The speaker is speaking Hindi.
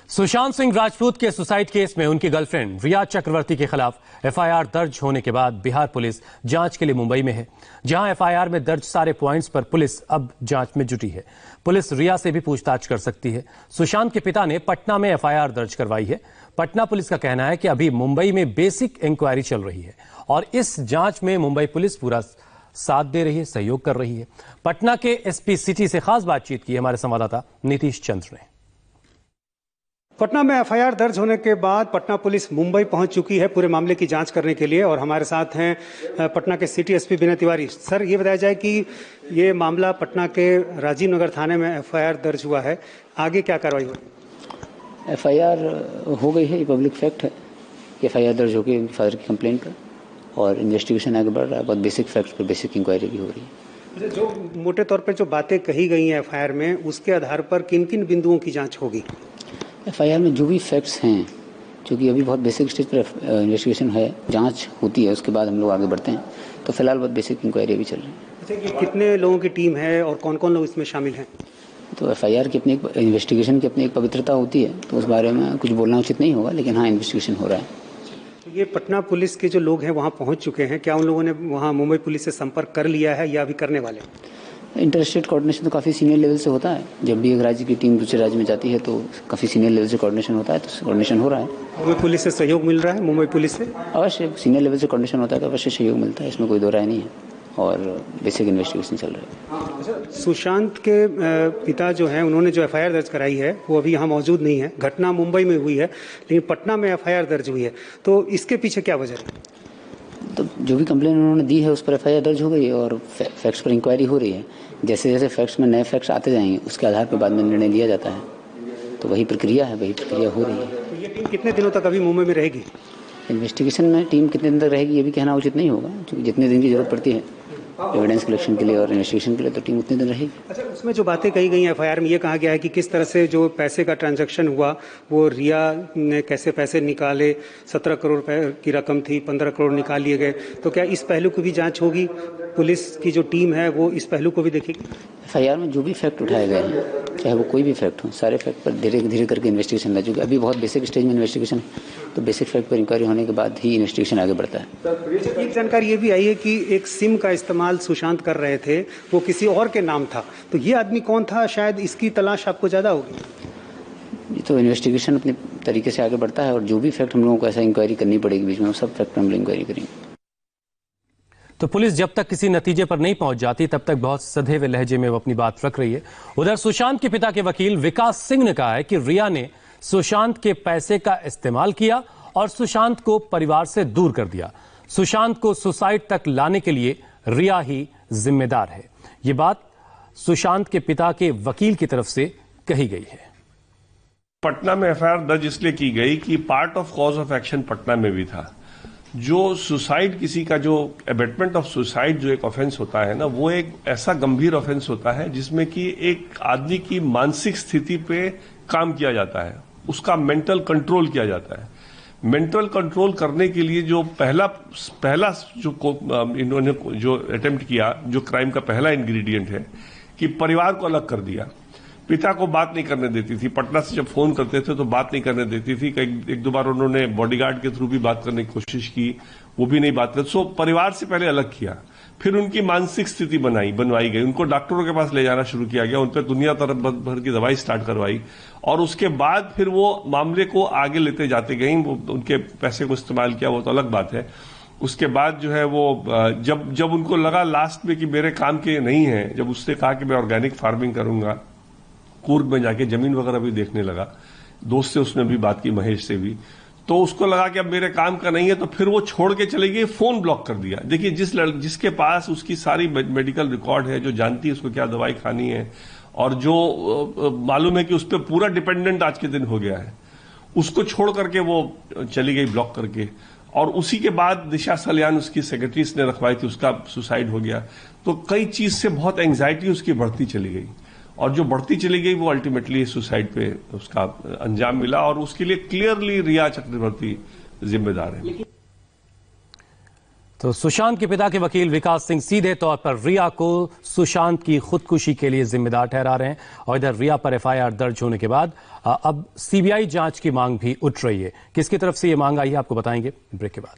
सुशांत सिंह राजपूत के सुसाइड केस में उनकी गर्लफ्रेंड रिया चक्रवर्ती के खिलाफ एफआईआर दर्ज होने के बाद बिहार पुलिस जांच के लिए मुंबई में है, जहां एफआईआर में दर्ज सारे पॉइंट्स पर पुलिस अब जांच में जुटी है। पुलिस रिया से भी पूछताछ कर सकती है। सुशांत के पिता ने पटना में एफआईआर दर्ज करवाई है। पटना पुलिस का कहना है कि अभी मुंबई में बेसिक इंक्वायरी चल रही है और इस जांच में मुंबई पुलिस पूरा साथ दे रही है, सहयोग कर रही है। पटना के एसपी सिटी से खास बातचीत की हमारे संवाददाता नीतीश चंद्र ने। पटना में एफआईआर दर्ज होने के बाद पटना पुलिस मुंबई पहुंच चुकी है पूरे मामले की जांच करने के लिए और हमारे साथ हैं पटना के city SP Vinay Tiwari. Sir, ये बताया जाए कि ये मामला पटना के राजीव नगर थाने में एफआईआर दर्ज हुआ है, आगे क्या कार्रवाई हुई? एफआईआर हो गई है, ये पब्लिक फैक्ट है। एफआईआर दर्ज हो गई फादर की कंप्लेंट पर और इन्वेस्टिगेशन आगे बढ़ रहा है। बहुत बेसिक फैक्ट पर बेसिक इंक्वायरी भी हो रही है। जो मोटे तौर पर जो बातें कही गई हैं एफआईआर में, उसके आधार पर किन किन बिंदुओं की जाँच होगी? एफआईआर में जो भी फैक्ट्स हैं, क्योंकि अभी बहुत बेसिक स्टेज पर इन्वेस्टिगेशन है, जांच होती है, उसके बाद हम लोग आगे बढ़ते हैं। तो फिलहाल बहुत बेसिक इंक्वायरी भी चल रही है। अच्छा, ये कितने लोगों की टीम है और कौन कौन लोग इसमें शामिल हैं? तो एफआईआर की अपनी एक इन्वेस्टिगेशन की अपनी एक पवित्रता होती है, तो उस बारे में कुछ बोलना उचित नहीं होगा, लेकिन हाँ, इन्वेस्टिगेशन हो रहा है। तो ये पटना पुलिस के जो लोग हैं वहाँ पहुँच चुके हैं, क्या उन लोगों ने वहाँ मुंबई पुलिस से संपर्क कर लिया है या अभी करने वाले? इंटरस्टेट कोऑर्डिनेशन तो काफ़ी सीनियर लेवल से होता है। जब भी एक राज्य की टीम दूसरे राज्य में जाती है तो काफ़ी सीनियर लेवल से कोऑर्डिनेशन होता है, तो कोऑर्डिनेशन हो रहा है। मुंबई पुलिस से सहयोग मिल रहा है? मुंबई पुलिस से अवश्य सीनियर लेवल से कोऑर्डिनेशन होता है तो अवश्य सहयोग मिलता है, इसमें कोई दो राय नहीं है और बेसिक इन्वेस्टिगेशन चल रहा है। सुशांत के पिता जो हैं, उन्होंने जो एफआईआर दर्ज कराई है वो अभी यहाँ मौजूद नहीं है। घटना मुंबई में हुई है लेकिन पटना में एफआईआर दर्ज हुई है, तो इसके पीछे क्या वजह है? तो जो भी कंप्लेन उन्होंने दी है उस पर एफआईआर दर्ज हो गई है और फैक्ट्स पर इंक्वायरी हो रही है। जैसे जैसे फैक्ट्स में नए फैक्ट्स आते जाएंगे उसके आधार पर बाद में निर्णय लिया जाता है। तो वही प्रक्रिया है, वही प्रक्रिया हो रही है। तो ये टीम कितने दिनों तक अभी मुंबई में रहेगी? इन्वेस्टिगेशन में टीम कितने दिन तक रहेगी ये भी कहना उचित नहीं होगा, क्योंकि जितने दिन की जरूरत पड़ती है एविडेंस कलेक्शन के लिए और इन्वेस्टिगेशन के लिए तो टीम उतने दिन रहेगी। अच्छा, उसमें जो बातें कही गई हैं एफआईआर में, ये कहा गया है कि किस तरह से जो पैसे का ट्रांजैक्शन हुआ, वो रिया ने कैसे पैसे निकाले, 17 करोड़ रुपए की रकम थी, 15 करोड़ निकाल लिए गए। तो क्या इस पहलू की भी जांच होगी? पुलिस की जो टीम है वो इस पहलू को भी देखेगी? एफआईआर में जो भी फैक्ट उठाए गए हैं, चाहे वो कोई भी फैक्ट हो, सारे फैक्ट पर धीरे धीरे करके इन्वेस्टिगेशन है। चूँकि अभी बहुत बेसिक स्टेज में इन्वेस्टिगेशन, तो बेसिक फैक्ट पर इंक्वायरी होने के बाद ही इन्वेस्टिगेशन आगे बढ़ता है। एक जानकारी ये भी आई है कि एक सिम का इस्तेमाल सुशांत कर रहे थे, वो किसी और के नाम था, तो ये आदमी कौन था? शायद इसकी तलाश आपको ज्यादा होगी। ये तो इन्वेस्टिगेशन अपने तरीके से आगे बढ़ता है और जो भी फैक्ट हम लोगों को ऐसा इंक्वायरी करनी पड़ेगी बीच में, सब फैक्ट हम लोग इंक्वायरी करेंगे। तो पुलिस जब तक किसी नतीजे पर नहीं पहुंच जाती तब तक बहुत सधे हुए लहजे में वो अपनी बात रख रही है। उधर सुशांत के पिता के वकील विकास सिंह ने कहा है कि रिया ने सुशांत के पैसे का इस्तेमाल किया और सुशांत को परिवार से दूर कर दिया। सुशांत को सुसाइड तक लाने के लिए रिया ही जिम्मेदार है। ये बात सुशांत के पिता के वकील की तरफ से कही गई है। पटना में एफआईआर दर्ज इसलिए की गई कि part of cause of action Patna में भी था। जो सुसाइड, किसी का जो एबेटमेंट ऑफ सुसाइड जो एक ऑफेंस होता है ना, वो एक ऐसा गंभीर ऑफेंस होता है जिसमें कि एक आदमी की मानसिक स्थिति पे काम किया जाता है, उसका मेंटल कंट्रोल किया जाता है। मेंटल कंट्रोल करने के लिए जो पहला जो इन्होंने जो अटेम्प्ट किया, जो क्राइम का पहला इंग्रेडिएंट है कि परिवार को अलग कर दिया। पिता को बात नहीं करने देती थी, पटना से जब फोन करते थे तो बात नहीं करने देती थी। एक दो बार उन्होंने बॉडीगार्ड के थ्रू भी बात करने की कोशिश की, वो भी नहीं बात करते। सो परिवार से पहले अलग किया, फिर उनकी मानसिक स्थिति बनवाई गई, उनको डॉक्टरों के पास ले जाना शुरू किया गया, उन पर दुनिया भर की दवाई स्टार्ट करवाई और उसके बाद फिर वो मामले को आगे लेते जाते गई। वो उनके पैसे को इस्तेमाल किया, वो तो अलग बात है। उसके बाद जो है वो जब उनको लगा लास्ट में कि मेरे काम के नहीं है, जब उसने कहा कि मैं ऑर्गेनिक फार्मिंग करूंगा, कूर्ग में जाके जमीन वगैरह भी देखने लगा, दोस्त से उसने भी बात की, महेश से भी, तो उसको लगा कि अब मेरे काम का नहीं है, तो फिर वो छोड़ के चले गई, फोन ब्लॉक कर दिया। देखिए, जिसके पास उसकी सारी मेडिकल रिकॉर्ड है, जो जानती है उसको क्या दवाई खानी है और जो मालूम है कि उस पर पूरा डिपेंडेंट आज के दिन हो गया है, उसको छोड़ करके वो चली गई ब्लॉक करके। और उसी के बाद दिशा सल्यान उसकी सेक्रेटरीज ने रखवाई थी, उसका सुसाइड हो गया। तो कई चीज से बहुत एंग्जाइटी उसकी बढ़ती चली गई और जो बढ़ती चली गई वो अल्टीमेटली सुसाइड पे उसका अंजाम मिला और उसके लिए क्लियरली रिया चक्रवर्ती जिम्मेदार है। तो सुशांत के पिता के वकील विकास सिंह सीधे तौर पर रिया को सुशांत की खुदकुशी के लिए जिम्मेदार ठहरा रहे हैं और इधर रिया पर एफआईआर दर्ज होने के बाद अब सीबीआई जांच की मांग भी उठ रही है। किसकी तरफ से ये मांग आई है आपको बताएंगे ब्रेक के बाद।